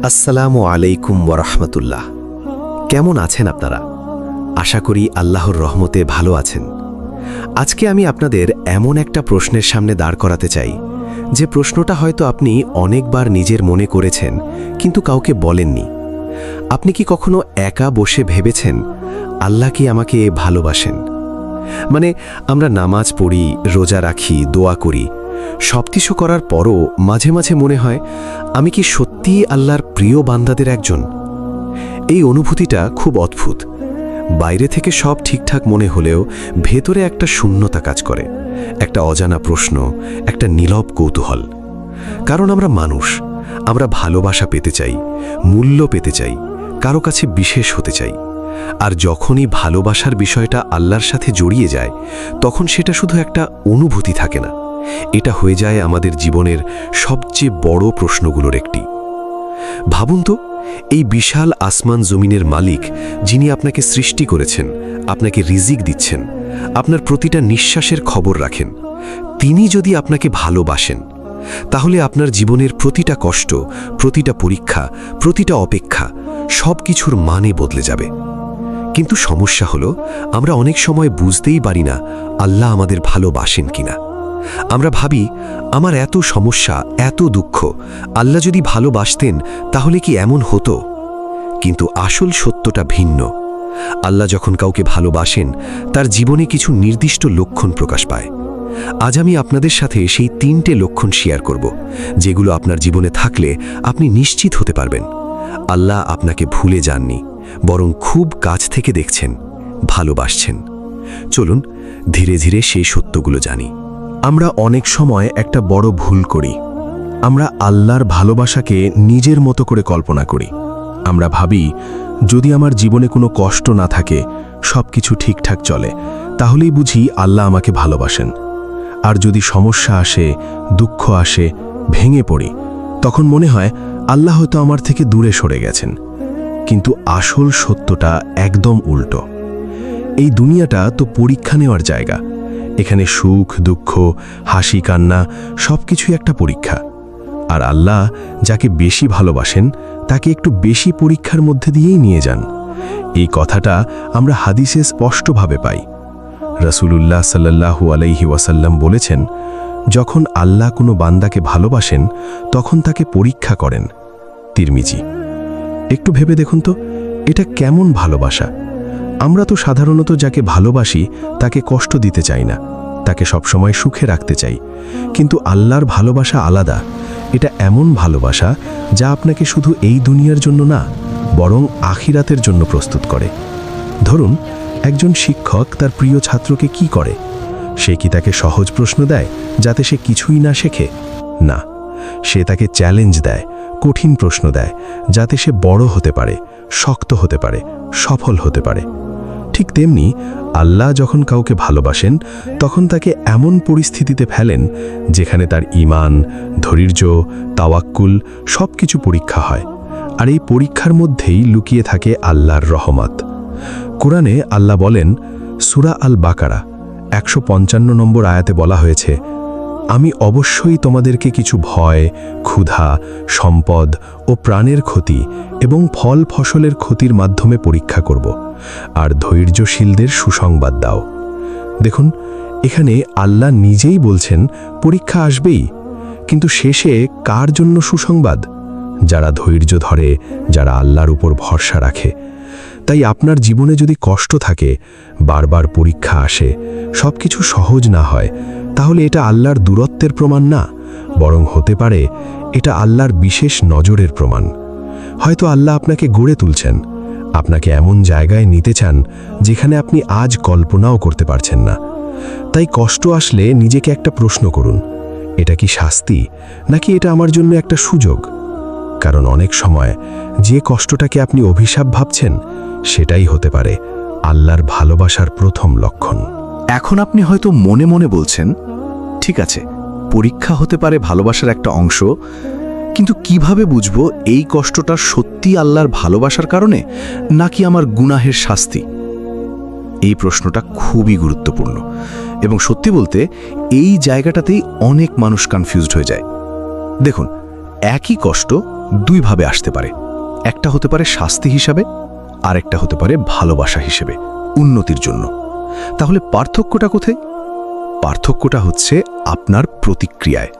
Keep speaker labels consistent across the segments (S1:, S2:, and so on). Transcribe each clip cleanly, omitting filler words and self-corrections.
S1: আসসালামু আলাইকুম ওয়ারাহমাতুল্লাহ। কেমন আছেন আপনারা? আশা করি আল্লাহর রহমতে ভালো আছেন। আজকে আমি আপনাদের এমন একটা প্রশ্নের সামনে দাঁড় করাতে চাই, যে প্রশ্নটা হয়তো আপনি অনেকবার নিজের মনে করেছেন কিন্তু কাউকে বলেননি। আপনি কি কখনো একা বসে ভেবেছেন, আল্লাহ কি আমাকে ভালোবাসেন? মানে আমরা নামাজ পড়ি, রোজা রাখি, দোয়া করি, সবকিছু করার পরও মাঝে মাঝে মনে হয়, আমি কি সত্যিই আল্লাহর প্রিয় বান্দাদের একজন? এই অনুভূতিটা খুব অদ্ভুত। বাইরে থেকে সব ঠিকঠাক মনে হলেও ভেতরে একটা শূন্যতা কাজ করে, একটা অজানা প্রশ্ন, একটা নীরব কৌতূহল। কারণ আমরা মানুষ, আমরা ভালোবাসা পেতে চাই, মূল্য পেতে চাই, কারো কাছে বিশেষ হতে চাই। আর যখনই ভালোবাসার বিষয়টা আল্লাহর সাথে জড়িয়ে যায়, তখন সেটা শুধু একটা অনুভূতি থাকে না, এটা হয়ে যায় আমাদের জীবনের সবচেয়ে বড় প্রশ্নগুলোর একটি। ভাবুন তো, এই বিশাল আসমান জমিনের মালিক, যিনি আপনাকে সৃষ্টি করেছেন, আপনাকে রিজিক দিচ্ছেন, আপনার প্রতিটা নিঃশ্বাসের খবর রাখেন, তিনি যদি আপনাকে ভালোবাসেন, তাহলে আপনার জীবনের প্রতিটা কষ্ট, প্রতিটা পরীক্ষা, প্রতিটা অপেক্ষা, সব কিছুর মানে বদলে যাবে। কিন্তু সমস্যা হলো, আমরা অনেক সময় বুঝতেই পারি না আল্লাহ আমাদের ভালোবাসেন কিনা। আমরা ভাবি, আমার এত সমস্যা, এত দুঃখ, আল্লাহ যদি ভালোবাসতেন তাহলে কি এমন হতো? কিন্তু আসল সত্যটা ভিন্ন। আল্লাহ যখন কাউকে ভালোবাসেন, তার জীবনে কিছু নির্দিষ্ট লক্ষণ প্রকাশ পায়। আজ আমি আপনাদের সাথে সেই 3টে লক্ষণ শেয়ার করব, যেগুলো আপনার জীবনে থাকলে আপনি নিশ্চিত হতে পারবেন আল্লাহ আপনাকে ভুলে যাননি, বরং খুব কাছ থেকে দেখছেন, ভালোবাসছেন। চলুন ধীরে ধীরে সেই সত্যগুলো জানি।
S2: আমরা অনেক সময় একটা বড় ভুল করি। আমরা আল্লাহর ভালোবাসাকে নিজের মতো করে কল্পনা করি। আমরা ভাবি, যদি আমার জীবনে কোনো কষ্ট না থাকে, সব কিছু ঠিকঠাক চলে, তাহলেই বুঝি আল্লাহ আমাকে ভালোবাসেন। আর যদি সমস্যা আসে, দুঃখ আসে, ভেঙে পড়ি, তখন মনে হয় আল্লাহ হয়তো আমার থেকে দূরে সরে গেছেন। কিন্তু আসল সত্যটা একদম উল্টো। এই দুনিয়াটা তো পরীক্ষা নেওয়ার জায়গা। এখানে সুখ, দুঃখ, হাসি, কান্না সবকিছুই একটা পরীক্ষা। আর আল্লাহ যাকে বেশি ভালোবাসেন, তাকে একটু বেশি পরীক্ষার মধ্যে দিয়েই নিয়ে যান। এই কথাটা আমরা হাদিসে স্পষ্টভাবে পাই। রাসূলুল্লাহ সাল্লাল্লাহু আলাইহি ওয়াসাল্লাম বলেছেন, যখন আল্লাহ কোনো বান্দাকে ভালোবাসেন, তখন তাকে পরীক্ষা করেন। তিরমিজি। একটু ভেবে দেখুন তো, এটা কেমন ভালোবাসা? আমরা তো সাধারণত যাকে ভালোবাসি তাকে কষ্ট দিতে চাই না, তাকে সবসময় সুখে রাখতে চাই। কিন্তু আল্লাহর ভালোবাসা আলাদা। এটা এমন ভালোবাসা যা আপনাকে শুধু এই দুনিয়ার জন্য না, বরং আখিরাতের জন্য প্রস্তুত করে। ধরুন, একজন শিক্ষক তার প্রিয় ছাত্রকে কি করে? সে কি তাকে সহজ প্রশ্ন দেয় যাতে সে কিছুই না শেখে? না, সে তাকে চ্যালেঞ্জ দেয়, কঠিন প্রশ্ন দেয়, যাতে সে বড় হতে পারে, শক্ত হতে পারে, সফল হতে পারে। ঠিক তেমনি আল্লাহ যখন কাউকে ভালোবাসেন, তখন তাকে এমন পরিস্থিতিতে ফেলেন যেখানে তার ঈমান, ধৈর্য, তাওয়াক্কুল সবকিছু পরীক্ষা হয়। আর এই পরীক্ষার মধ্যেই লুকিয়ে থাকে আল্লাহর রহমত। কোরআনে আল্লাহ বলেন, সূরা আল বাকারা 155 নম্বর আয়াতে বলা হয়েছে, আমি অবশ্যই তোমাদেরকে কিছু ভয়, ক্ষুধা, সম্পদ ও প্রাণের ক্ষতি এবং ফল ফসলের ক্ষতির মাধ্যমে পরীক্ষা করব, আর ধৈর্যশীলদের সুসংবাদ দাও। দেখুন, এখানে আল্লাহ নিজেই বলছেন পরীক্ষা আসবেই, কিন্তু শেষে কার জন্য সুসংবাদ? যারা ধৈর্য ধরে, যারা আল্লাহর উপর ভরসা রাখে। তাই আপনার জীবনে যদি কষ্ট থাকে, বারবার পরীক্ষা আসে, সবকিছু সহজ না হয়, তাহলে এটা আল্লাহর দূরত্বের প্রমাণ না, বরং হতে পারে এটা আল্লাহর বিশেষ নজরের প্রমাণ। হয়তো আল্লাহ আপনাকে গড়ে তুলছেন, আপনাকে এমন জায়গায় নিতে চান যেখানে আপনি আজ কল্পনাও করতে পারছেন না। তাই কষ্ট আসলে নিজেকে একটা প্রশ্ন করুন, এটা কি শাস্তি, নাকি এটা আমার জন্য একটা সুযোগ? কারণ অনেক সময় যে কষ্টটাকে আপনি অভিশাপ ভাবছেন, সেটাই হতে পারে আল্লাহর ভালোবাসার প্রথম লক্ষণ।
S3: এখন আপনি হয়তো মনে মনে বলছেন, ঠিক আছে, পরীক্ষা হতে পারে ভালোবাসার একটা অংশ, কিন্তু কিভাবে বুঝবো এই কষ্টটা সত্যি আল্লাহর ভালোবাসার কারণে নাকি আমার গুনাহের শাস্তি? এই প্রশ্নটা খুবই গুরুত্বপূর্ণ, এবং সত্যি বলতে এই জায়গাটাতেই অনেক মানুষ কনফিউজড হয়ে যায়। দেখুন, একই কষ্ট দুইভাবে আসতে পারে। একটা হতে পারে শাস্তি হিসাবে, আর একটা হতে পারে ভালোবাসা হিসেবে, উন্নতির জন্য। তাহলে পার্থক্যটা কোথায়? পার্থক্যটা হচ্ছে আপনার প্রতিক্রিয়ায়।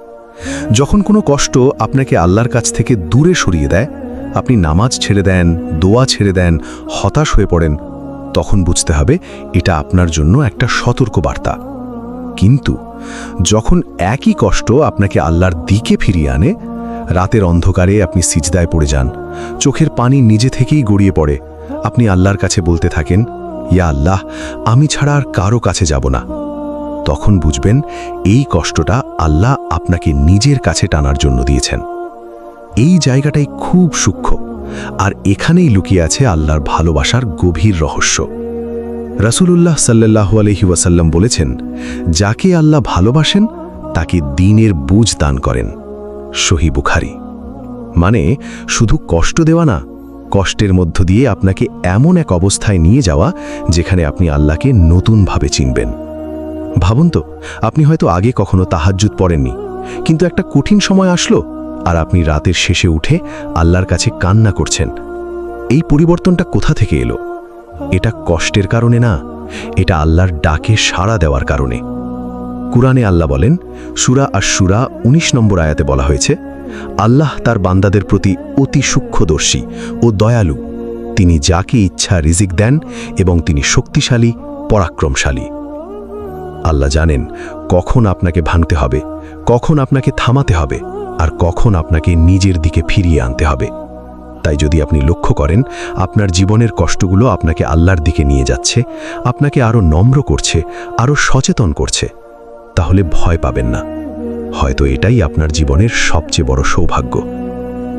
S3: যখন কোনো কষ্ট আপনাকে আল্লাহর কাছ থেকে দূরে সরিয়ে দেয়, আপনি নামাজ ছেড়ে দেন, দোয়া ছেড়ে দেন, হতাশ হয়ে পড়েন, তখন বুঝতে হবে এটা আপনার জন্য একটা সতর্ক বার্তা। কিন্তু যখন একই কষ্ট আপনাকে আল্লাহর দিকে ফিরিয়ে আনে, রাতের অন্ধকারে আপনি সিজদায় পড়ে যান, চোখের পানি নিজে থেকেই গড়িয়ে পড়ে, আপনি আল্লাহর কাছে বলতে থাকেন, ইয়া আল্লাহ, আমি ছাড়া আর কারো কাছে যাব না, তখন বুঝবেন এই কষ্টটা আল্লাহ আপনাকে নিজের কাছে টানার জন্য দিয়েছেন। এই জায়গাটাই খুব সূক্ষ্ম, আর এখানেই লুকিয়ে আছে আল্লাহর ভালোবাসার গভীর রহস্য। রাসূলুল্লাহ সাল্লাল্লাহু আলাইহি ওয়াসাল্লাম বলেছেন, যাকে আল্লাহ ভালোবাসেন তাকে দ্বীনের বুঝ দান করেন। সহিহ বুখারী। মানে শুধু কষ্ট দেওয়া না, কষ্টের মধ্য দিয়ে আপনাকে এমন এক অবস্থায় নিয়ে যাওয়া যেখানে আপনি আল্লাহকে নতুনভাবে চিনবেন। ভাবুন তো, আপনি হয়তো আগে কখনো তাহাজ্জুদ পড়েননি, কিন্তু একটা কঠিন সময় আসলো আর আপনি রাতের শেষে উঠে আল্লাহর কাছে কান্না করছেন। এই পরিবর্তনটা কোথা থেকে এলো? এটা কষ্টের কারণে না, এটা আল্লাহর ডাকে সাড়া দেওয়ার কারণে। কুরআনে আল্লাহ বলেন, সূরা আশ-শুরা 19 নম্বর আয়াতে বলা হয়েছে, আল্লাহ তার বান্দাদের প্রতি অতি সূক্ষ্মদর্শী ও দয়ালু। তিনি যাকে ইচ্ছা রিজিক দেন এবং তিনি শক্তিশালী, পরাক্রমশালী। আল্লাহ জানেন কখন আপনাকে ভাঙতে হবে, কখন আপনাকে থামাতে হবে, আর কখন আপনাকে নিজের দিকে ফিরিয়ে আনতে হবে। তাই যদি আপনি লক্ষ্য করেন আপনার জীবনের কষ্টগুলো আপনাকে আল্লাহর দিকে নিয়ে যাচ্ছে, আপনাকে আরও নম্র করছে, আরও সচেতন করছে, তাহলে ভয় পাবেন না। হয়তো এটাই আপনার জীবনের সবচেয়ে বড় সৌভাগ্য।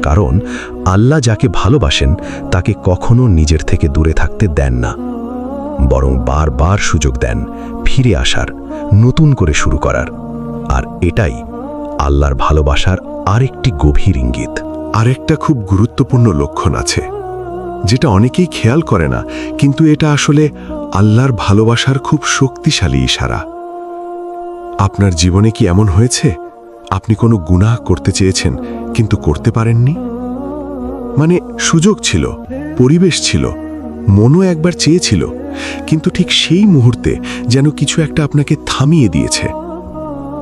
S3: কারণ আল্লাহ যাকে ভালোবাসেন তাকে কখনো নিজের থেকে দূরে থাকতে দেন না, বরং বারবার সুযোগ দেন ফিরে আসার, নতুন করে শুরু করার। আর এটাই আল্লাহর ভালোবাসার আরেকটি গভীর ইঙ্গিত।
S2: আরেকটা খুব গুরুত্বপূর্ণ লক্ষণ আছে, যেটা অনেকেই খেয়াল করে না, কিন্তু এটা আসলে আল্লাহর ভালোবাসার খুব শক্তিশালী ইশারা। আপনার জীবনে কি এমন হয়েছে আপনি কোনো গুনাহ করতে চেয়েছেন কিন্তু করতে পারেননি? মানে সুযোগ ছিল, পরিবেশ ছিল, মনও একবার চেয়েছিল, কিন্তু ঠিক সেই মুহূর্তে যেন কিছু একটা আপনাকে থামিয়ে দিয়েছে।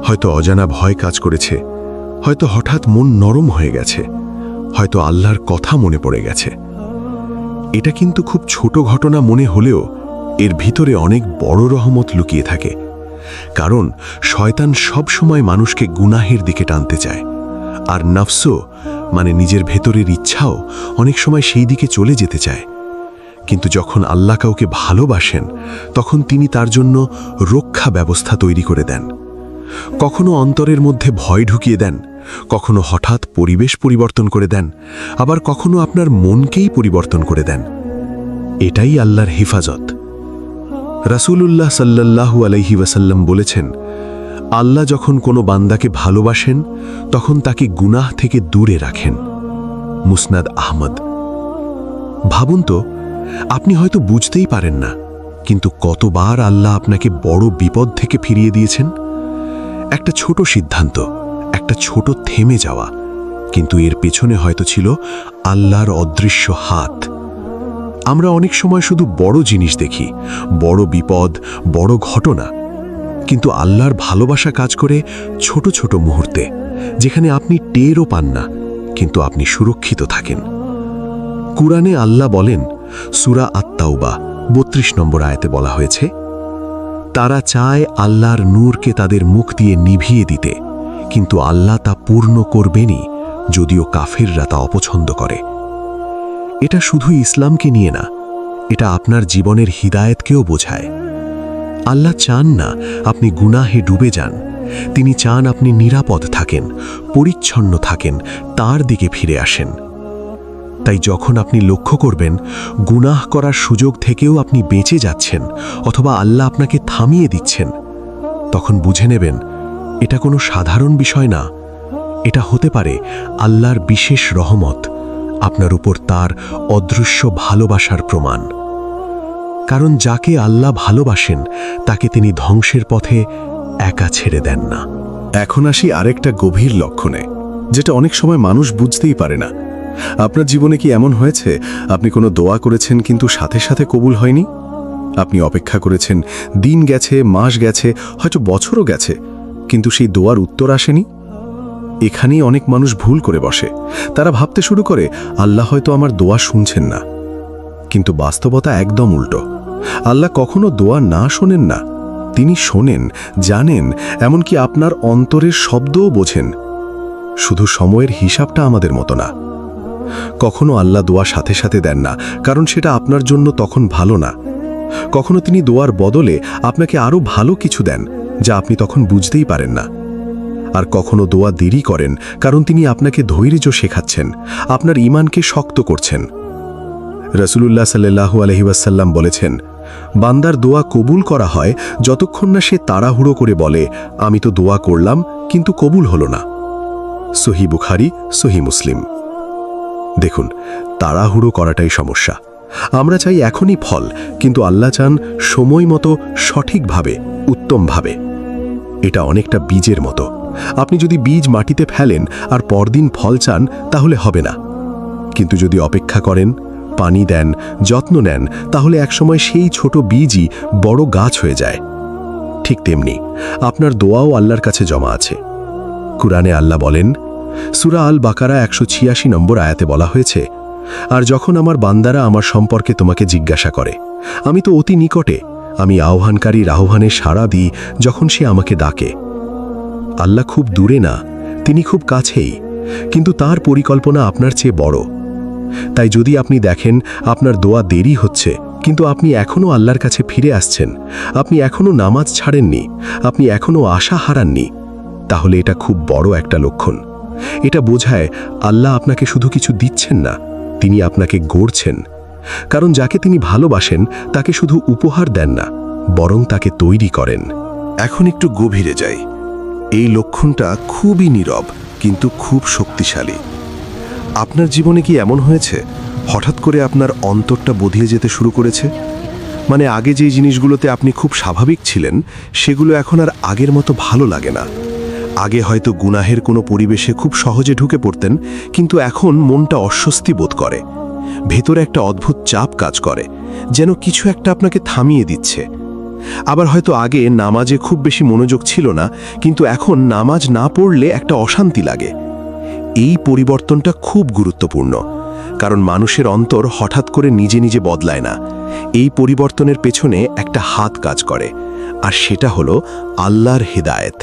S2: হয়তো অজানা ভয় কাজ করেছে, হয়তো হঠাৎ মন নরম হয়ে গেছে, হয়তো আল্লাহর কথা মনে পড়ে গেছে। এটা কিন্তু খুব ছোট ঘটনা মনে হলেও এর ভিতরে অনেক বড় রহমত লুকিয়ে থাকে। কারণ শয়তান সব সময় মানুষকে গুনাহের দিকে টানতে চায়, আর নফসও মানে নিজের ভেতরের ইচ্ছাও অনেক সময় সেই দিকে চলে যেতে চায়। কিন্তু যখন আল্লাহ কাউকে ভালোবাসেন তখন তিনি তার জন্য রক্ষা ব্যবস্থা তৈরি করে দেন। কখনো অন্তরের মধ্যে ভয় ঢুকিয়ে দেন, কখনো হঠাৎ পরিবেশ পরিবর্তন করে দেন, আবার কখনো আপনার মনকেই পরিবর্তন করে দেন। এটাই আল্লাহর হেফাজত। রাসূলুল্লাহ সাল্লাল্লাহু আলাইহি ওয়াসাল্লাম বলেছেন, আল্লাহ যখন কোনো বান্দাকে ভালোবাসেন তখন তাকে গুনাহ থেকে দূরে রাখেন। মুসনাদ আহমদ। ভাবুন তো, আপনি হয়তো বুঝতেই পারেন না, কিন্তু কতবার আল্লাহ আপনাকে বড় বিপদ থেকে ফিরিয়ে দিয়েছেন। একটা ছোট সিদ্ধান্ত, একটা ছোট থেমে যাওয়া, কিন্তু এর পেছনে হয়তো ছিল আল্লাহর অদৃশ্য হাত। আমরা অনেক সময় শুধু বড় জিনিস দেখি, বড় বিপদ, বড় ঘটনা, কিন্তু আল্লাহর ভালোবাসা কাজ করে ছোট ছোট মুহূর্তে, যেখানে আপনি টেরও পান না, কিন্তু আপনি সুরক্ষিত থাকেন। কুরআনে আল্লাহ বলেন, সূরা আত-তাওবা 32 নম্বর আয়াতে বলা হয়েছে, তারা চায় আল্লাহর নূরকে তাদের মুখ দিয়ে নিভিয়ে দিতে, কিন্তু আল্লাহ তা পূর্ণ করবেনই, যদিও কাফেররা তা অপছন্দ করে। এটা শুধু ইসলামকে নিয়ে না, এটা আপনার জীবনের হিদায়েতকেও বোঝায়। আল্লাহ চান না আপনি গুনাহে ডুবে যান, তিনি চান আপনি নিরাপদ থাকেন, পরিচ্ছন্ন থাকেন, তার দিকে ফিরে আসেন। তাই যখন আপনি লক্ষ্য করবেন গুনাহ করার সুযোগ থেকেও আপনি বেঁচে যাচ্ছেন, অথবা আল্লাহ আপনাকে থামিয়ে দিচ্ছেন, তখন বুঝে নেবেন এটা কোনো সাধারণ বিষয় না, এটা হতে পারে আল্লাহর বিশেষ রহমত, আপনার উপর তার অদৃশ্য ভালোবাসার প্রমাণ। কারণ যাকে আল্লাহ ভালোবাসেন তাকে তিনি ধ্বংসের পথে একা ছেড়ে দেন না।
S3: এখন আসি আরেকটা গভীর লক্ষণে, যেটা অনেক সময় মানুষ বুঝতেই পারে না,
S2: আপনার জীবনে কি এমন হয়েছে আপনি কোনো দোয়া করেছেন কিন্তু সাথে সাথে কবুল হয়নি? আপনি অপেক্ষা করেছেন, দিন গেছে, মাস গেছে, হয়তো বছরও গেছে, কিন্তু সেই দোয়ার উত্তর আসেনি? এখানেই অনেক মানুষ ভুল করে বসে। তারা ভাবতে শুরু করে আল্লাহ হয়তো আমার দোয়া শুনছেন না, কিন্তু বাস্তবতা একদম উল্টো। আল্লাহ কখনো দোয়া না শোনেন না, তিনি শোনেন, জানেন, এমনকি আপনার অন্তরের শব্দও বোঝেন। শুধু সময়ের হিসাবটা আমাদের মতো না। কখনো আল্লাহ দোয়া সাথে সাথে দেন না, কারণ সেটা আপনার জন্য তখন ভালো না। কখনো তিনি দোয়ার বদলে আপনাকে আরও ভালো কিছু দেন, যা আপনি তখন বুঝতেই পারেন না। আর কখনো দোয়া দেরি করেন, কারণ তিনি আপনাকে ধৈর্য শেখাচ্ছেন, আপনার ঈমানকে শক্ত করছেন। রাসূলুল্লাহ সাল্লাল্লাহু আলাইহি ওয়াসাল্লাম বলেছেন, বান্দার দোয়া কবুল করা হয় যতক্ষণ না সে তাড়াহুড়ো করে বলে, আমি তো দোয়া করলাম কিন্তু কবুল হলো না। সহিহ বুখারী, সহিহ মুসলিম। দেখুন, তাড়াহুড়ো করাটাই সমস্যা। আমরা চাই এখনই ফল, কিন্তু আল্লাহ চান সময় মতো, সঠিকভাবে, উত্তমভাবে। এটা অনেকটা বীজের মতো। আপনি যদি বীজ মাটিতে ফেলেন আর পরদিন ফল চান, তাহলে হবে না। কিন্তু যদি অপেক্ষা করেন, পানি দেন, যত্ন নেন, তাহলে একসময় সেই ছোট বীজই বড় গাছ হয়ে যায়। ঠিক তেমনি আপনার দোয়াও আল্লাহর কাছে জমা আছে। কুরআনে আল্লাহ বলেন, সূরা আল বাকারা 186 নম্বর আয়াতে বলা হয়েছে, আর যখন আমার বান্দারা আমার সম্পর্কে তোমাকে জিজ্ঞাসা করে, আমি তো অতি নিকটে, আমি আহ্বানকারীর আহ্বানে সাড়া দিই যখন সে আমাকে ডাকে। আল্লাহ খুব দূরে না, তিনি খুব কাছেই, কিন্তু তার পরিকল্পনা আপনার চেয়ে বড়। তাই যদি আপনি দেখেন আপনার দোয়া দেরি হচ্ছে, কিন্তু আপনি এখনও আল্লাহর কাছে ফিরে আসছেন, আপনি এখনও নামাজ ছাড়েননি, আপনি এখনও আশা হারাননি, তাহলে এটা খুব বড় একটা লক্ষণ। এটা বোঝায় আল্লাহ আপনাকে শুধু কিছু দিচ্ছেন না, তিনি আপনাকে গড়ছেন। কারণ যাকে তিনি ভালোবাসেন তাকে শুধু উপহার দেন না, বরং তাকে তৈরি করেন।
S3: এখন একটু গভীরে যাই। এই লক্ষণটা খুবই নীরব, কিন্তু খুব শক্তিশালী। আপনার জীবনে কি এমন হয়েছে হঠাৎ করে আপনার অন্তরটা বধিয়ে যেতে শুরু করেছে? মানে আগে যে জিনিসগুলোতে আপনি খুব স্বাভাবিক ছিলেন, সেগুলো এখন আর আগের মতো ভালো লাগে না। আগে হয়তো গুনাহের কোনো পরিবেশে খুব সহজে ঢুকে পড়তেন, কিন্তু এখন মনটা অস্বস্তি বোধ করে। ভেতরে একটা অদ্ভুত চাপ কাজ করে, যেন কিছু একটা আপনাকে থামিয়ে দিচ্ছে। আবার হয়তো আগে নামাজে খুব বেশি মনোযোগ ছিল না, কিন্তু এখন নামাজ না পড়লে একটা অশান্তি লাগে। এই পরিবর্তনটা খুব গুরুত্বপূর্ণ, কারণ মানুষের অন্তর হঠাৎ করে নিজে নিজে বদলায় না। এই পরিবর্তনের পেছনে একটা হাত কাজ করে, আর সেটা হলো আল্লাহর হিদায়েত।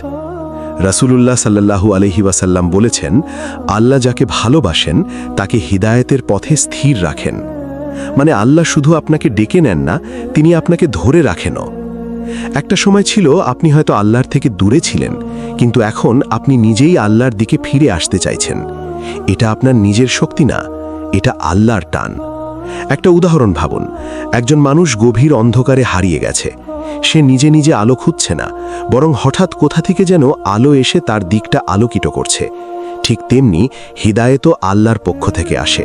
S3: রাসূলুল্লাহ সাল্লাল্লাহু আলাইহি ওয়াসাল্লাম বলেছেন, আল্লাহ যাকে ভালোবাসেন তাকে হিদায়েতের পথে স্থির রাখেন। মানে আল্লাহ শুধু আপনাকে ডেকে নেন না, তিনি আপনাকে ধরে রাখেনও। একটা সময় ছিল আপনি হয়তো আল্লাহর থেকে দূরে ছিলেন, কিন্তু এখন আপনি নিজেই আল্লাহর দিকে ফিরে আসতে চাইছেন। এটা আপনার নিজের শক্তি না, এটা আল্লাহর টান। একটা উদাহরণ ভাবুন, একজন মানুষ গভীর অন্ধকারে হারিয়ে গেছে। সে নিজে নিজে আলো খুঁজছে না, বরং হঠাৎ কোথা থেকে যেন আলো এসে তার দিকটা আলোকিত করছে। ঠিক তেমনি হিদায়েতও আল্লাহর পক্ষ থেকে আসে।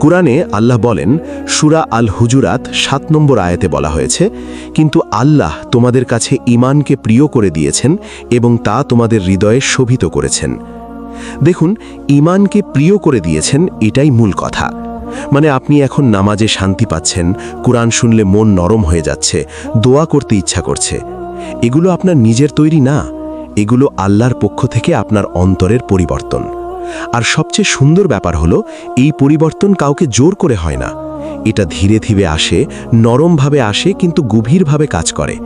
S3: কুরআনে আল্লাহ বলেন, সূরা আল হুজুরাত 7 নম্বর আয়াতে বলা হয়েছে, কিন্তু আল্লাহ তোমাদের কাছে ঈমানকে প্রিয় করে দিয়েছেন এবং তা তোমাদের হৃদয়ে শোভিত করেছেন। দেখুন, ঈমানকে প্রিয় করে দিয়েছেন, এটাই মূল কথা। মানে আপনি এখন নামাজে শান্তি পাচ্ছেন, কুরআন শুনলে মন নরম হয়ে যাচ্ছে, দোয়া করতে ইচ্ছা করছে। এগুলো আপনার নিজের তৈরি না, এগুলো আল্লাহর পক্ষ থেকে আপনার অন্তরের পরিবর্তন। আর সবচেয়ে সুন্দর ব্যাপার হলো, এই পরিবর্তন কাউকে জোর করে হয় না। এটা ধীরে ধীরে আসে, নরমভাবে আসে, কিন্তু গভীরভাবে কাজ করে।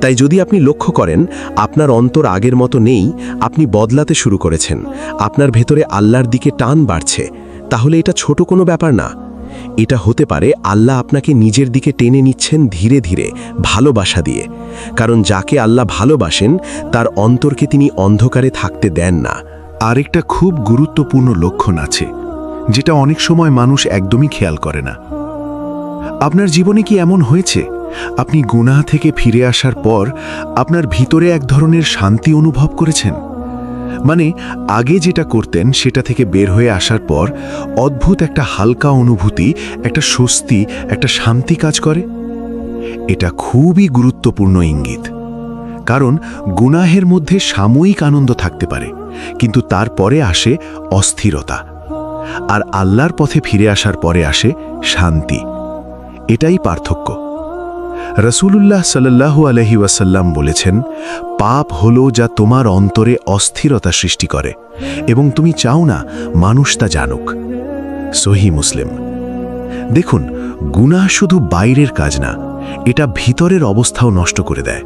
S3: তাই যদি আপনি লক্ষ্য করেন আপনার অন্তর আগের মতো নেই, আপনি বদলাতে শুরু করেছেন, আপনার ভেতরে আল্লাহর দিকে টান বাড়ছে, তাহলে এটা ছোট কোনো ব্যাপার না। এটা হতে পারে আল্লাহ আপনাকে নিজের দিকে টেনে নিচ্ছেন ধীরে ধীরে, ভালোবাসা দিয়ে। কারণ যাকে আল্লাহ ভালোবাসেন তার অন্তরকে তিনি অন্ধকারে থাকতে দেন না।
S4: আরেকটা খুব গুরুত্বপূর্ণ লক্ষণ আছে, যেটা অনেক সময় মানুষ একদমই খেয়াল করে না। আপনার জীবনে কি এমন হয়েছে আপনি গুনাহ থেকে ফিরে আসার পর আপনার ভিতরে এক ধরনের শান্তি অনুভব করেছেন? মানে আগে যেটা করতেন সেটা থেকে বের হয়ে আসার পর অদ্ভুত একটা হালকা অনুভূতি, একটা স্বস্তি, একটা শান্তি কাজ করে। এটা খুবই গুরুত্বপূর্ণ ইঙ্গিত, কারণ গুনাহের মধ্যে সাময়িক আনন্দ থাকতে পারে, কিন্তু তারপরে আসে অস্থিরতা। আর আল্লাহর পথে ফিরে আসার পরে আসে শান্তি। এটাই পার্থক্য। রাসূলুল্লাহ সাল্লাল্লাহু আলাইহি ওয়াসাল্লাম বলেছেন, পাপ হলো যা তোমার অন্তরে অস্থিরতা সৃষ্টি করে এবং তুমি চাও না মানুষ তা জানুক। সহিহ মুসলিম। দেখুন, গুনাহ শুধু বাইরের কাজ না, এটা ভিতরের অবস্থাও নষ্ট করে দেয়।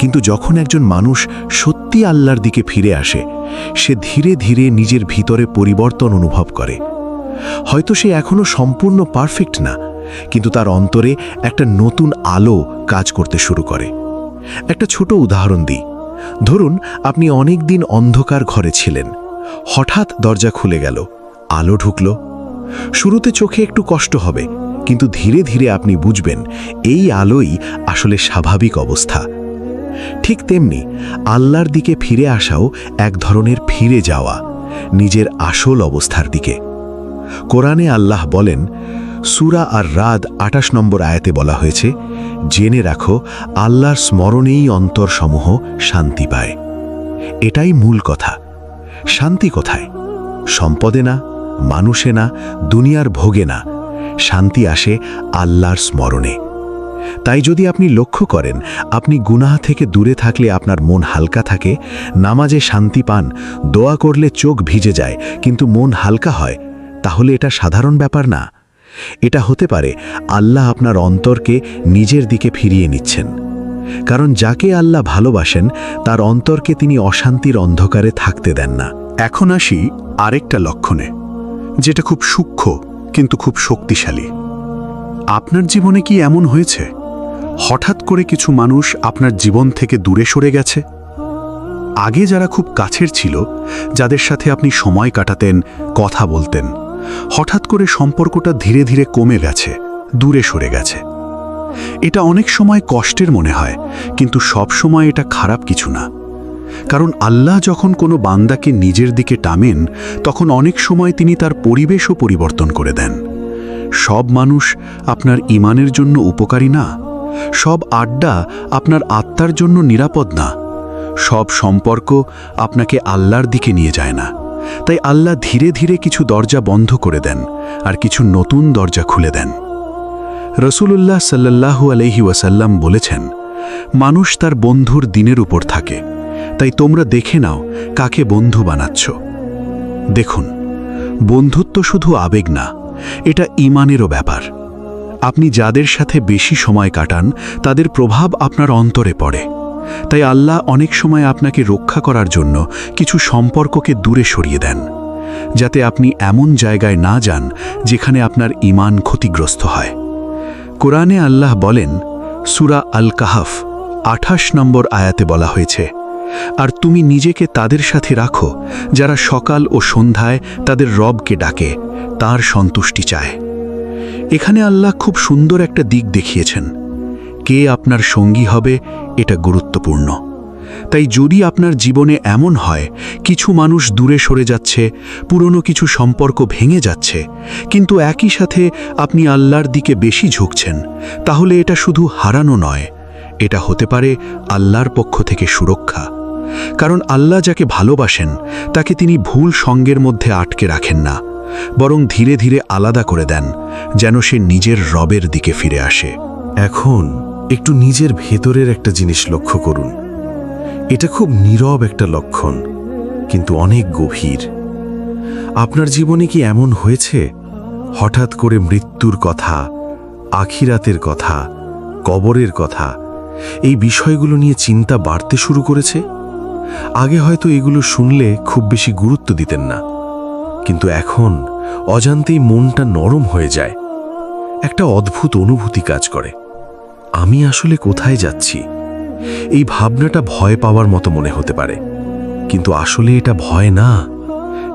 S4: কিন্তু যখন একজন মানুষ সত্যি আল্লাহর দিকে ফিরে আসে, সে ধীরে ধীরে নিজের ভিতরে পরিবর্তন অনুভব করে। হয়তো সে এখনো সম্পূর্ণ পারফেক্ট না, কিন্তু তার অন্তরে একটা নতুন আলো কাজ করতে শুরু করে। একটা ছোট উদাহরণ দিই। ধরুন, আপনি অনেক দিন অন্ধকার ঘরে ছিলেন, হঠাৎ দরজা খুলে গেল, আলো ঢুকল। শুরুতে চোখে একটু কষ্ট হবে, কিন্তু ধীরে ধীরে আপনি বুঝবেন এই আলোই আসলে স্বাভাবিক অবস্থা। ঠিক তেমনি আল্লাহর দিকে ফিরে আসাও এক ধরনের ফিরে যাওয়া নিজের আসল অবস্থার দিকে। কোরআনে আল্লাহ বলেন, সূরা আর রাদ ২৮ নম্বর আয়াতে বলা হয়েছে, জেনে রাখো আল্লাহর স্মরণেই অন্তরসমূহ শান্তি পায়। এটাই মূল কথা। শান্তি কোথায়? সম্পদে না, মানুষে না, দুনিয়ার ভোগে না। শান্তি আসে আল্লাহর স্মরণে। তাই যদি আপনি লক্ষ্য করেন আপনি গুনাহ থেকে দূরে থাকলে আপনার মন হালকা থাকে, নামাজে শান্তি পান, দোয়া করলে চোখ ভিজে যায় কিন্তু মন হালকা হয়, তাহলে এটা সাধারণ ব্যাপার না। এটা হতে পারে আল্লাহ আপনার অন্তরকে নিজের দিকে ফিরিয়ে নিচ্ছেন। কারণ যাকে আল্লাহ ভালোবাসেন তার অন্তরকে তিনি অশান্তির অন্ধকারে থাকতে দেন না।
S5: এখন আসি আরেকটা লক্ষণে, যেটা খুব সূক্ষ্ম কিন্তু খুব শক্তিশালী। আপনার জীবনে কি এমন হয়েছে হঠাৎ করে কিছু মানুষ আপনার জীবন থেকে দূরে সরে গেছে? আগে যারা খুব কাছের ছিল, যাদের সাথে আপনি সময় কাটাতেন, কথা বলতেন, হঠাৎ করে সম্পর্কটা ধীরে ধীরে কমে গেছে, দূরে সরে গেছে। এটা অনেক সময় কষ্টের মনে হয়, কিন্তু সব সময় এটা খারাপ কিছু না। কারণ আল্লাহ যখন কোনো বান্দাকে নিজের দিকে টানেন, তখন অনেক সময় তিনি তার পরিবেশও পরিবর্তন করে দেন। সব মানুষ আপনার ঈমানের জন্য উপকারী না, সব আড্ডা আপনার আত্মার জন্য নিরাপদ না, সব সম্পর্ক আপনাকে আল্লাহর দিকে নিয়ে যায় না। তাই আল্লাহ ধীরে ধীরে কিছু দরজা বন্ধ করে দেন আর কিছু নতুন দরজা খুলে দেন। রাসূলুল্লাহ সাল্লাল্লাহু আলাইহি ওয়াসাল্লাম বলেছেন, মানুষ তার বন্ধুর দিনের উপর থাকে, তাই তোমরা দেখে নাও কাকে বন্ধু বানাচ্ছ। দেখুন, বন্ধুত্ব শুধু আবেগ না, এটা ঈমানেরও ব্যাপার। আপনি যাদের সাথে বেশি সময় কাটান তাদের প্রভাব আপনার অন্তরে পড়ে। তাই আল্লাহ অনেক সময় আপনাকে রক্ষা করার জন্য কিছু সম্পর্ককে দূরে সরিয়ে দেন, যাতে আপনি এমন জায়গায় না যান যেখানে আপনার ঈমান ক্ষতিগ্রস্ত হয়। কোরআনে আল্লাহ বলেন, সূরা আল কাহাফ ২৮ নম্বর আয়াতে বলা হয়েছে, আর তুমি নিজেকে তাদের সাথে রাখো যারা সকাল ও সন্ধ্যায় তাদের রবকে ডাকে, তার সন্তুষ্টি চায়। এখানে আল্লাহ খুব সুন্দর একটা দিক দেখিয়েছেন। কে আপনার সঙ্গী হবে এটা গুরুত্বপূর্ণ। তাই যদি আপনার জীবনে এমন হয় কিছু মানুষ দূরে সরে যাচ্ছে, পুরনো কিছু সম্পর্ক ভেঙে যাচ্ছে, কিন্তু একই সাথে আপনি আল্লাহর দিকে বেশি ঝুঁকছেন, তাহলে এটা শুধু হারানো নয়, এটা হতে পারে আল্লাহর পক্ষ থেকে সুরক্ষা। কারণ আল্লাহ যাকে ভালোবাসেন তাকে তিনি ভুল সঙ্গের মধ্যে আটকে রাখেন না, বরং ধীরে ধীরে আলাদা করে দেন, যেন সে নিজের রবের দিকে ফিরে আসে।
S2: এখন একটু নিজের ভেতরের একটা জিনিস লক্ষ্য করুন। এটা খুব নীরব একটা লক্ষণ, কিন্তু অনেক গভীর। আপনার জীবনে কি এমন হয়েছে হঠাৎ করে মৃত্যুর কথা, আখিরাতের কথা, কবরের কথা, এই বিষয়গুলো নিয়ে চিন্তা বাড়তে শুরু করেছে? আগে হয়তো এগুলো শুনলে খুব বেশি গুরুত্ব দিতেন না, কিন্তু এখন অজান্তেই মনটা নরম হয়ে যায়। একটা অদ্ভুত অনুভূতি কাজ করে, আমি আসলে কোথায় যাচ্ছি। এই ভাবনাটা ভয় পাওয়ার মতো মনে হতে পারে, কিন্তু আসলে এটা ভয় না,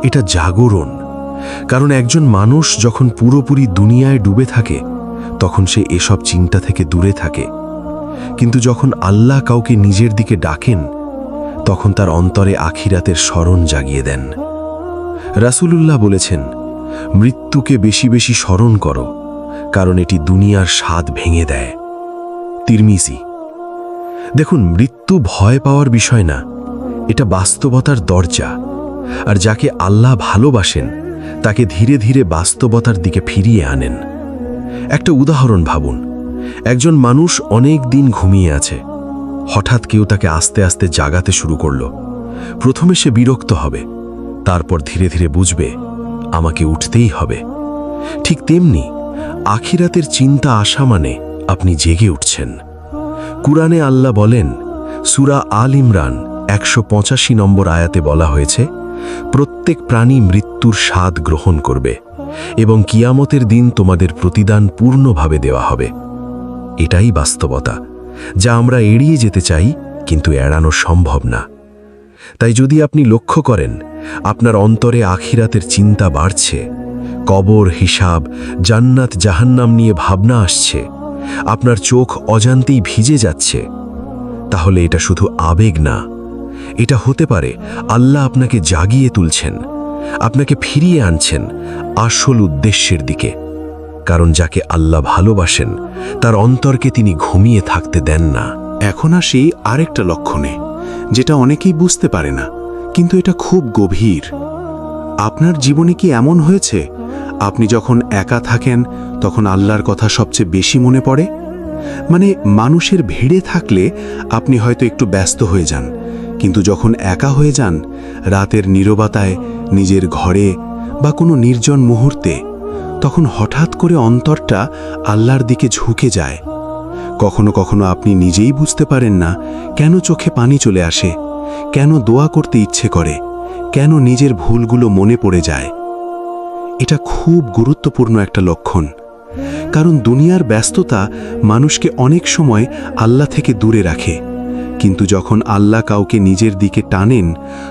S2: এটা জাগরণ। কারণ একজন মানুষ যখন পুরোপুরি দুনিয়ায় ডুবে থাকে তখন সে এসব চিন্তা থেকে দূরে থাকে, কিন্তু যখন আল্লাহ কাউকে নিজের দিকে ডাকেন তখন তার অন্তরে আখিরাতের স্মরণ জাগিয়ে দেন। রাসূলুল্লাহ বলেছেন, মৃত্যুকে বেশি বেশি স্মরণ করো, কারণ এটি দুনিয়ার স্বাদ ভেঙে দেয়। তিরমিজি। দেখুন, মৃত্যু ভয় পাওয়ার বিষয় না, এটা বাস্তবতার দরজা। আর যাকে আল্লাহ ভালোবাসেন তাকে ধীরে ধীরে বাস্তবতার দিকে ফিরিয়ে আনেন। একটা উদাহরণ ভাবুন, একজন মানুষ অনেক দিন ঘুমিয়ে আছে, হঠাৎ কেউ তাকে আস্তে আস্তে জাগাতে শুরু করল। প্রথমে সে বিরক্ত হবে, তারপর ধীরে ধীরে বুঝবে আমাকে উঠতেই হবে। ঠিক তেমনি আখিরাতের চিন্তা আসা মানে আপনি জেগে উঠছেন। কুরআনে আল্লাহ বলেন, সূরা আল ইমরান 185 নম্বর আয়াতে বলা হয়েছে, প্রত্যেক প্রাণী মৃত্যুর স্বাদ গ্রহণ করবে এবং কিয়ামতের দিন তোমাদের প্রতিদান পূর্ণভাবে দেওয়া হবে। এটাই বাস্তবতা, যা আমরা এড়িয়ে যেতে চাই কিন্তু এড়ানো সম্ভব না। তাই যদি আপনি লক্ষ্য করেন আপনার অন্তরে আখিরাতের চিন্তা বাড়ছে, কবর, হিসাব, জান্নাত জাহান্নাম নিয়ে ভাবনা আসছে, আপনার চোখ অজান্তেই ভিজে যাচ্ছে, তাহলে এটা শুধু আবেগ না, এটা হতে পারে আল্লাহ আপনাকে জাগিয়ে তুলছেন, আপনাকে ফিরিয়ে আনছেন আসল উদ্দেশ্যের দিকে। কারণ যাকে আল্লাহ ভালোবাসেন তার অন্তরকে তিনি ঘুমিয়ে থাকতে দেন না।
S4: এখন আসি আরেকটা লক্ষণে, যেটা অনেকেই বুঝতে পারে না, কিন্তু এটা খুব গভীর। আপনার জীবনে কি এমন হয়েছে আপনি যখন একা থাকেন তখন আল্লাহর কথা সবচেয়ে বেশি মনে পড়ে? মানে মানুষের ভিড়ে থাকলে আপনি হয়তো একটু ব্যস্ত হয়ে যান, কিন্তু যখন একা হয়ে যান, রাতের নীরবতায়, নিজের ঘরে বা কোনো নির্জন মুহূর্তে, তখন হঠাৎ করে অন্তরটা আল্লাহর দিকে ঝুঁকে যায়। কখনো কখনো আপনি নিজেই বুঝতে পারেন না কেন চোখে পানি চলে আসে, কেন দোয়া করতে ইচ্ছে করে, কেন নিজের ভুলগুলো মনে পড়ে যায়। এটা খুব গুরুত্বপূর্ণ একটা লক্ষণ, কারণ দুনিয়ার ব্যস্ততা মানুষকে অনেক সময় আল্লাহ থেকে দূরে রাখে, কিন্তু যখন আল্লাহ কাউকে নিজের দিকে টানেন,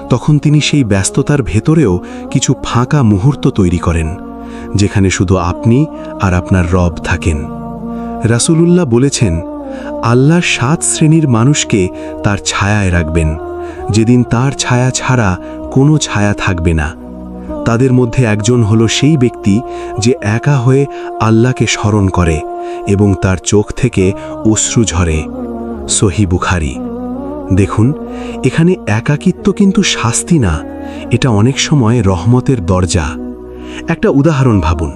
S4: তখন তিনি সেই ব্যস্ততার ভেতরেও কিছু ফাঁকা মুহূর্ত তৈরি করেন, যেখানে শুধু আপনি আর আপনার রব থাকেন। রাসূলুল্লাহ বলেছেন, আল্লাহ 7 শ্রেণীর মানুষকে তার ছায়ায় রাখবেন, যেদিন তার ছায়া ছাড়া কোনো ছায়া থাকবে না। তাদের মধ্যে একজন হলো সেই ব্যক্তি যে একা হয়ে আল্লাহকে স্মরণ করে এবং তার চোখ থেকে অশ্রু ঝরে। সহিহ বুখারী। দেখুন, এখানে একাকিত্ব কিন্তু শাস্তি না, এটা অনেক সময় রহমতের দরজা। একটা উদাহরণ ভাবুন,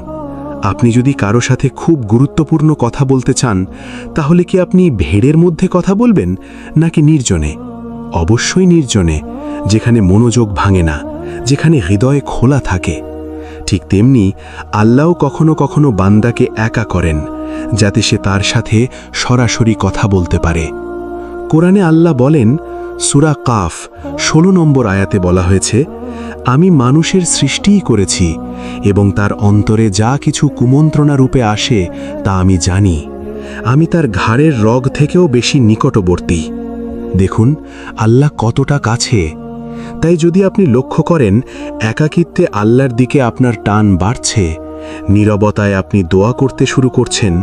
S4: আপনি যদি কারো সাথে খুব গুরুত্বপূর্ণ কথা বলতে চান, তাহলে কি আপনি ভিড়ের মধ্যে কথা বলবেন নাকি নির্জনে? অবশ্যই নির্জনে, যেখানে মনোযোগ ভাঙে না, যেখানে হৃদয় খোলা থাকে। ঠিক তেমনি আল্লাহও কখনো কখনো বান্দাকে একা করেন, যাতে সে তার সাথে সরাসরি কথা বলতে পারে। কোরআনে আল্লাহ বলেন, সূরা কাফ 16 নম্বর আয়াতে বলা হয়েছে, আমি মানুষের সৃষ্টিই করেছি এবং তার অন্তরে যা কিছু কুমন্ত্রণা রূপে আসে তা আমি জানি। আমি তার ঘাড়ের রগ থেকেও বেশি নিকটবর্তী। দেখুন আল্লাহ কতটা কাছে। তাই যদি আপনি লক্ষ্য করেন একাকিত্বে আল্লাহর দিকে আপনার টান বাড়ছে, নীরবতায় আপনি দোয়া করতে শুরু করছেন,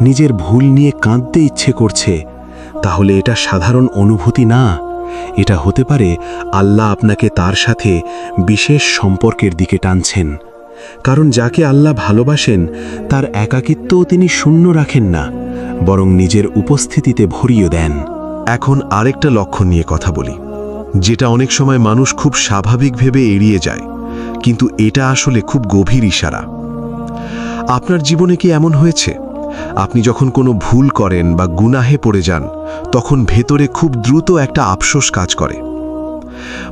S4: নিজের ভুল নিয়ে কাঁদতে ইচ্ছে করছে, তাহলে এটা সাধারণ অনুভূতি না, এটা হতে পারে আল্লাহ আপনাকে তার সাথে বিশেষ সম্পর্কের দিকে টানছেন। কারণ যাকে আল্লাহ ভালোবাসেন তার একাকিত্বও তিনি শূন্য রাখেন না, বরং নিজের উপস্থিতিতে ভরিয়ে দেন।
S3: এখন আরেকটা লক্ষণ নিয়ে কথা বলি, যেটা অনেক সময় মানুষ খুব স্বাভাবিক ভেবে এড়িয়ে যায়, কিন্তু এটা আসলে খুব গভীর ইশারা। আপনার জীবনে কি এমন হয়েছে, আপনি যখন কোনো ভুল করেন বা গুনাহে পড়ে যান, তখন ভেতরে খুব দ্রুত একটা আফসোস কাজ করে?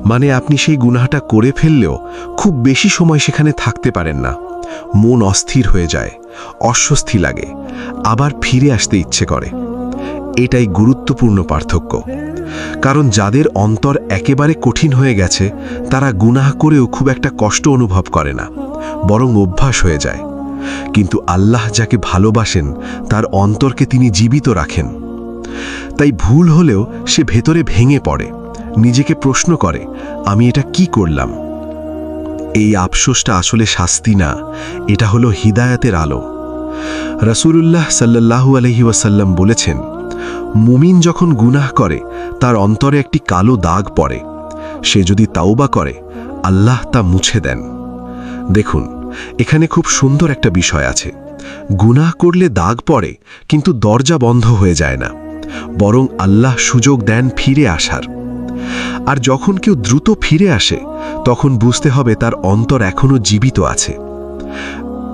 S3: মানে আপনি সেই গুনাহটা করে ফেললেও খুব বেশি সময় সেখানে থাকতে পারেন না, মন অস্থির হয়ে যায়, অস্বস্তি লাগে, আবার ফিরে আসতে ইচ্ছে করে। এটাই গুরুত্বপূর্ণ পার্থক্য। কারণ যাদের অন্তর একেবারে কঠিন হয়ে গেছে, তারা গুনাহ করেও খুব একটা কষ্ট অনুভব করে না, বরং অভ্যাস হয়ে যায়। কিন্তু আল্লাহ যাকে ভালোবাসেন তার অন্তরকে তিনি জীবিত রাখেন। তাই ভুল হলেও সে ভেতরে ভেঙে পড়ে, নিজেকে প্রশ্ন করে, আমি এটা কি করলাম? এই আফসোসটা আসলে শাস্তি না, এটা হলো হিদায়াতের আলো। রাসূলুল্লাহ সাল্লাল্লাহু আলাইহি ওয়াসাল্লাম বলেছেন, মুমিন যখন গুনাহ করে তার অন্তরে একটি কালো দাগ পড়ে, সে যদি তাওবা করে আল্লাহ তা মুছে দেন। দেখুন, এখানে খুব সুন্দর একটা বিষয় আছে। গুনাহ করলে দাগ পড়ে, কিন্তু দরজা বন্ধ হয়ে যায় না, বরং আল্লাহ সুযোগ দেন ফিরে আসার। আর যখন কেউ দ্রুত ফিরে আসে তখন বুঝতে হবে তার অন্তর এখনো জীবিত আছে।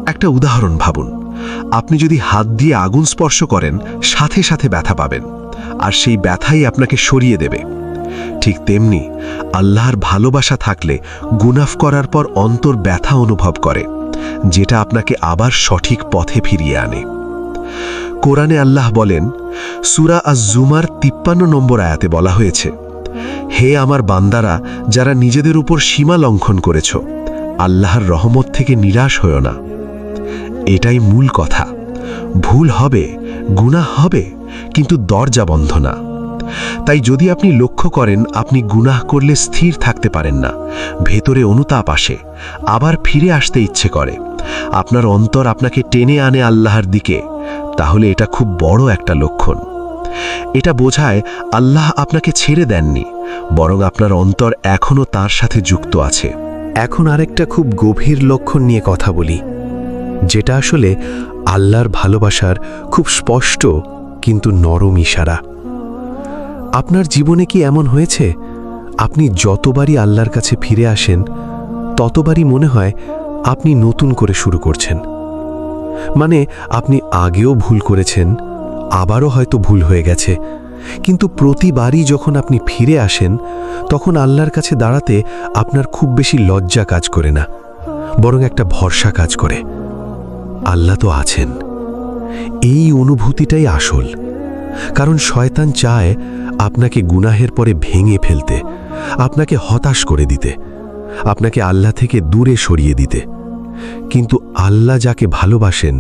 S3: একটা উদাহরণ ভাবুন, আপনি যদি হাত দিয়ে আগুন স্পর্শ করেন সাথে সাথে ব্যথা পাবেন, আর সেই ব্যথাই আপনাকে সরিয়ে দেবে। ঠিক তেমনি আল্লাহর ভালোবাসা থাকলে গুনাহ করার পর অন্তর ব্যথা অনুভব করে, যেটা আপনাকে আবার সঠিক পথে ফিরিয়ে আনে। কোরআনে আল্লাহ বলেন, সূরা আজ-জুমার 53 নম্বর আয়াতে বলা হয়েছে, হে আমার বান্দারা যারা নিজেদের উপর সীমা লঙ্ঘন করেছ, আল্লাহর রহমত থেকে নিরাশ হও না। এটাই মূল কথা। ভুল হবে, গুনাহ হবে, কিন্তু দরজা বন্ধ না। তাই যদি আপনি লক্ষ্য করেন আপনি গুনাহ করলে স্থির থাকতে পারেন না, ভেতরে অনুতাপ আসে, আবার ফিরে আসতে ইচ্ছে করে, আপনার অন্তর আপনাকে টেনে আনে আল্লাহর দিকে, তাহলে এটা খুব বড় একটা লক্ষণ। এটা বোঝায় আল্লাহ আপনাকে ছেড়ে দেননি, বরং আপনার অন্তর এখনও তার সাথে যুক্ত আছে।
S1: এখন আরেকটা খুব গভীর লক্ষণ নিয়ে কথা বলি, যেটা আসলে আল্লাহর ভালোবাসার খুব স্পষ্ট কিন্তু নরম ইশারা। আপনার জীবনে কি এমন হয়েছে আপনি যতবারই আল্লাহর কাছে ফিরে আসেন ততবারই মনে হয় আপনি নতুন করে শুরু করছেন? মানে আপনি আগেও ভুল করেছেন, আবারও হয়তো ভুল হয়ে গেছে, কিন্তু প্রতিবারই যখন আপনি ফিরে আসেন তখন আল্লাহর কাছে দাঁড়াতে আপনার খুব বেশি লজ্জা কাজ করে না, বরং একটা ভরসা কাজ করে। আল্লাহ তো আছেন। এই অনুভূতিটাই আসল, কারণ শয়তান চায় আপনাকে গুনাহের পরে ভেঙে ফেলতে, আপনাকে হতাশ করে দিতে, আপনাকে আল্লাহ থেকে দূরে সরিয়ে দিতে। কিন্তু আল্লাহ যাকে ভালোবাসেন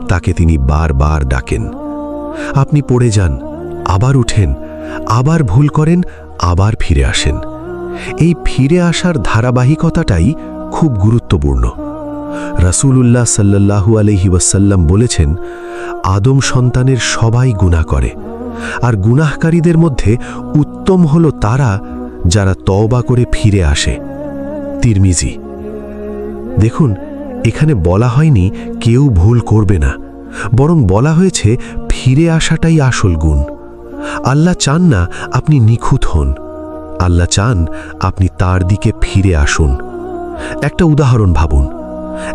S1: তাকে তিনি বারবার ডাকেন। আপনি পড়ে যান, আবার উঠেন, আবার ভুল করেন, আবার ফিরে আসেন। এই ফিরে আসার ধারাবাহিকতাটাই খুব গুরুত্বপূর্ণ। রাসূলুল্লাহ সাল্লাল্লাহু আলাইহি ওয়াসাল্লাম বলেছেন, আদম সন্তানের সবাই গুনাহ করে, আর গুনাহকারীদের মধ্যে উত্তম হলো তারা যারা তওবা করে ফিরে আসে। তিরমিজি। দেখুন, এখানে বলা হয়নি কেউ ভুল করবে না, বরং বলা হয়েছে ফিরে আসাটাই আসল গুণ। আল্লাহ চান না আপনি নিখুঁত হন, আল্লাহ চান আপনি তার দিকে ফিরে আসুন। একটা উদাহরণ ভাবুন,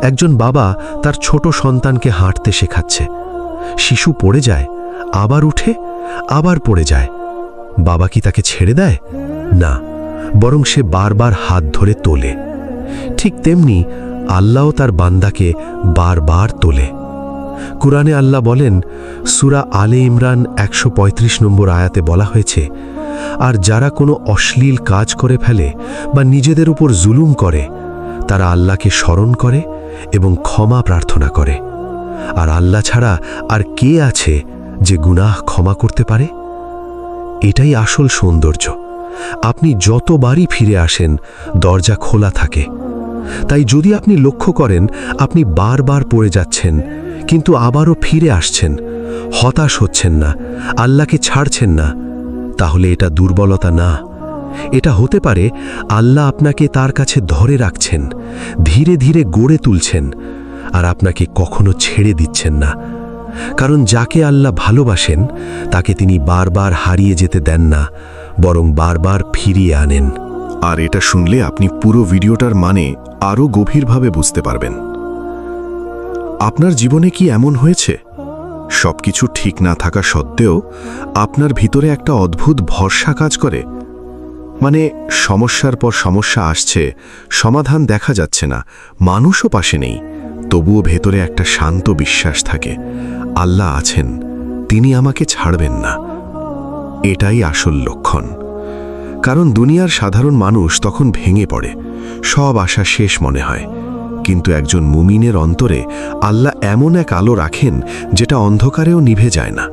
S1: একজন বাবা তার ছোট সন্তানকে হাঁটতে শেখাচ্ছে। শিশু পড়ে যায়, আবার উঠে, আবার পড়ে যায়। বাবা কি তাকে ছেড়ে দেয়? না, বরং সে বারবার হাত ধরে তোলে। ঠিক তেমনি আল্লাহও তার বান্দাকে বারবার তোলে। কুরআনে আল্লাহ বলেন, সূরা আলে ইমরান 135 নম্বর আয়াতে বলা হয়েছে, আর যারা কোনো অশ্লীল কাজ করে ফেলে বা নিজেদের উপর জুলুম করে তারা আল্লাহকে স্মরণ করে এবং ক্ষমা প্রার্থনা করে। আর আল্লাহ ছাড়া আর কে আছে যে গুনাহ ক্ষমা করতে পারে? এটাই আসল সৌন্দর্য। আপনি যতবারই ফিরে আসেন দরজা খোলা থাকে। তাই যদি আপনি লক্ষ্য করেন আপনি বারবার পড়ে যাচ্ছেন কিন্তু আবারও ফিরে আসছেন, হতাশ হচ্ছেন না, আল্লাহকে ছাড়ছেন না, তাহলে এটা দুর্বলতা না। এটা হতে পারে আল্লাহ আপনাকে তার কাছে ধরে রাখছেন, ধীরে ধীরে গড়ে তুলছেন, আর আপনাকে কখনো ছেড়ে দিচ্ছেন না। কারণ যাকে আল্লাহ ভালোবাসেন তাকে তিনি বারবার হারিয়ে যেতে দেন না, বরং বারবার ফিরিয়ে আনেন।
S4: আর এটা শুনলে আপনি পুরো ভিডিওটার মানে আরও গভীরভাবে বুঝতে পারবেন। আপনার জীবনে কি এমন হয়েছে সবকিছু ঠিক না থাকা সত্ত্বেও আপনার ভিতরে একটা অদ্ভুত ভরসা কাজ করে? মানে সমস্যার পর সমস্যা আসছে, সমাধান দেখা যাচ্ছে না, মানুষও পাশে নেই, তবুও ভেতরে একটা শান্ত বিশ্বাস থাকে, আল্লাহ আছেন, তিনি আমাকে ছাড়বেন না। এটাই আসল লক্ষণ। কারণ দুনিয়ার সাধারণ মানুষ তখন ভেঙে পড়ে, সব আশা শেষ মনে হয়। কিন্তু একজন মুমিনের অন্তরে আল্লাহ এমন এক আলো রাখেন যেটা অন্ধকারেও নিভে যায় না।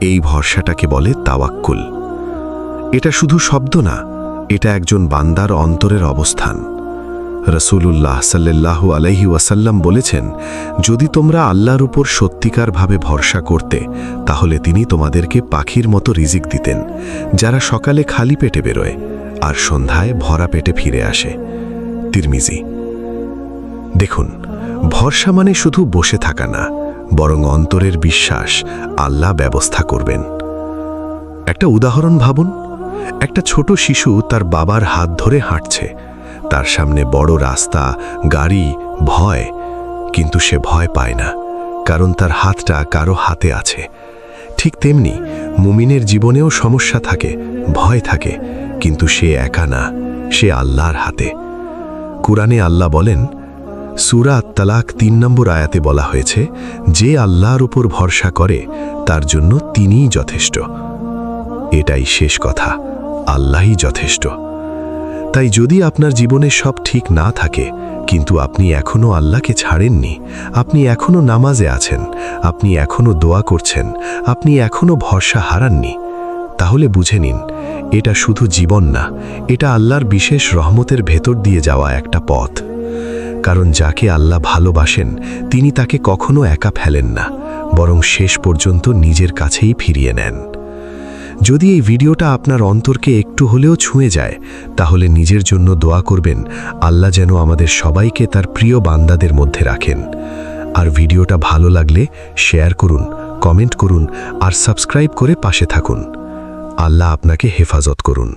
S4: এই ভরসাটাকে বলে তাওয়াক্কুল। এটা শুধু শব্দ না, এটা একজন বান্দার অন্তরের অবস্থান। রাসূলুল্লাহ সাল্লাল্লাহু আলাইহি ওয়াসাল্লাম বলেছেন, যদি তোমরা আল্লাহর উপর সত্যিকারভাবে ভরসা করতে তাহলে তিনি তোমাদেরকে পাখির মতো রিজিক দিতেন, যারা সকালে খালি পেটে বেরোয় আর সন্ধ্যায় ভরা পেটে ফিরে আসে। তিরমিজি। দেখুন, ভরসা মানে শুধু বসে থাকা না, বরং অন্তরের বিশ্বাস আল্লাহ ব্যবস্থা করবেন। একটা উদাহরণ ভাবুন,
S2: একটা ছোট শিশু তার বাবার হাত ধরে হাঁটছে। তার সামনে বড় রাস্তা, গাড়ি, ভয়, কিন্তু সে ভয় পায় না, কারণ তার হাতটা কারো হাতে আছে। ঠিক তেমনি মুমিনের জীবনেও সমস্যা থাকে, ভয় থাকে, কিন্তু সে একা না, সে আল্লাহর হাতে। কুরআনে আল্লাহ বলেন, সূরা আত-তালাক ৩ নম্বর আয়াতে বলা হয়েছে, যে আল্লাহর উপর ভরসা করে তার জন্য তিনিই যথেষ্ট। এটাই শেষ কথা, আল্লাহই যথেষ্ট। তাই যদি আপনার জীবনে সব ঠিক না থাকে, কিন্তু আপনি এখনও আল্লাহকে ছাড়েননি, আপনি এখনও নামাজে আছেন, আপনি এখনও দোয়া করছেন, আপনি এখনও ভরসা হারাননি, তাহলে বুঝে নিন, এটা শুধু জীবন না, এটা আল্লাহর বিশেষ রহমতের ভেতর দিয়ে যাওয়া একটা পথ। কারণ যাকে আল্লাহ ভালোবাসেন তিনি তাকে কখনো একা ফেলেন না, বরং শেষ পর্যন্ত নিজের কাছেই ফিরিয়ে নেন। যদি এই ভিডিওটা আপনার অন্তরকে একটু হলেও ছুঁয়ে যায়, তাহলে নিজের জন্য দোয়া করবেন, আল্লাহ যেন আমাদের সবাইকে তার প্রিয় বান্দাদের মধ্যে রাখেন। আর ভিডিওটা ভালো লাগলে শেয়ার করুন, কমেন্ট করুন আর সাবস্ক্রাইব করে পাশে থাকুন। আল্লাহ আপনাকে হেফাজত করুন।